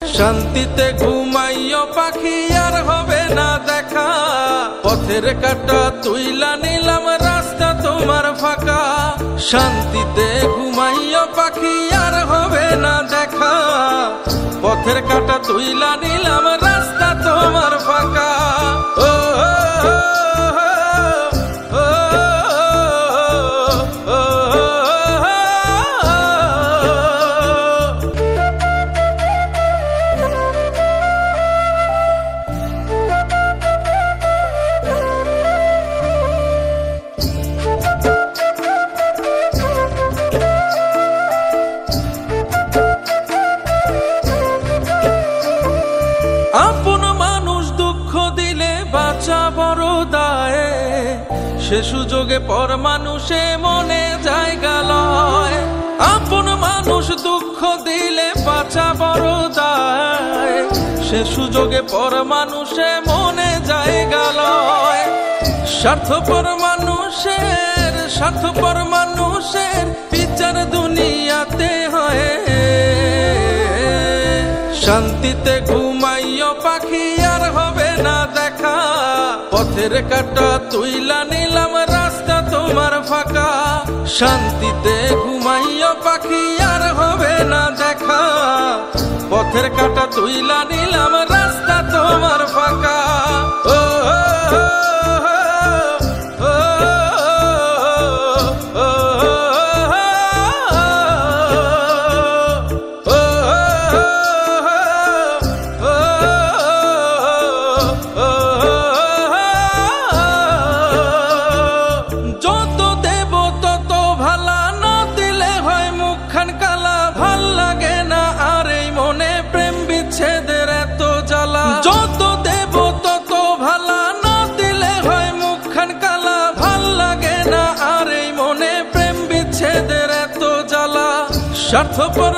শান্তিতে ঘুমাইও পাখি আর হবে না দেখা, পথের কাঁটা তুইলা নিলাম রাস্তা তোমার ফাঁকা। শান্তিতে ঘুমাইও পাখি আর হবে না দেখা, পথের কাঁটা তুইলা নিলাম রাস্তা তোমার ফাঁকা। ও আপন মানুষ দুঃখ দিলে বাঁচা বড় দায়, সে সুযোগে পর মানুষে মনে জায়গা লয়। আপন মানুষ দুঃখ দিলে বাঁচা বড় দায়, সে সুযোগে পর মানুষে মনে জায়গা লয়। স্বার্থপর মানুষের বিচার দুনিয়াতে হয়। শান্তিতে ঘুমাইও পাখি আর হবে না দেখা, পথের কাঁটা তুইলা নিলাম রাস্তা তোমার ফাঁকা। শান্তিতে ঘুমাইও পাখি আর হবে না দেখা, পথের কাঁটা তুইলা নিলাম রাস্তা তোমার ফাঁকা। ও যত দেব তত ভালা, না দিলে হয় মুখখান কালা। ভাল লাগে না আর এই মনে প্রেম বিচ্ছেদের এত জ্বালা। যত দেব তত ভালা, না দিলে হয় মুখখান কালা। ভাল লাগে না আর এই মনে প্রেম বিচ্ছেদের এত জ্বালা। স্বার্থপর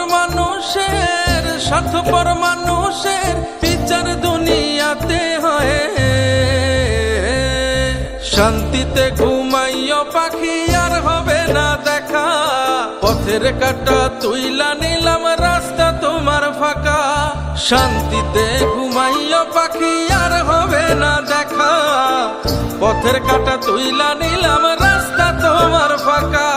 মানুষের বিচার দুনিয়াতে হয়। শান্তিতে ঘুমাইও পাখি আর হবে না দেখা, পথের কাঁটা তুইলা নিলাম রাস্তা তোমার ফাঁকা। শান্তিতে ঘুমাইও পাখি আর হবে না দেখা, পথের কাঁটা তুইলা নিলাম রাস্তা তোমার ফাঁকা।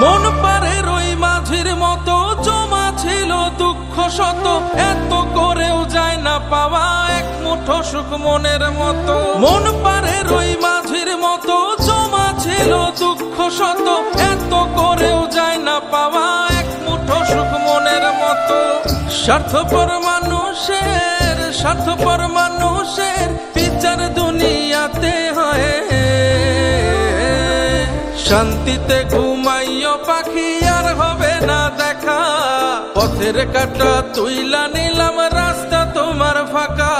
মন পারের ওই মাঝির মতো জমা ছিল দুঃখ শত, এত করেও যায় না পাওয়া এক মুঠো সুখ মনের মতো। মন পারের ওই মাঝির মতো জমা ছিল দুঃখ শত, এত করেও যায় না পাওয়া এক মুঠো সুখ মনের মতো। স্বার্থপর মানুষের বিচার দুনিয়াতে হয়। শান্তিতে ঘুমাইও পাখি আর হবে না দেখা, পথের কাঁটা তুইলা নিলাম রাস্তা তোমার ফাঁকা।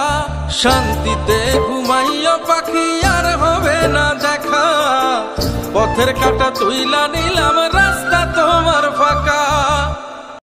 শান্তিতে ঘুমাইও পাখি আর হবে না দেখা, পথের কাঁটা তুইলা নিলাম রাস্তা তোমার ফাঁকা।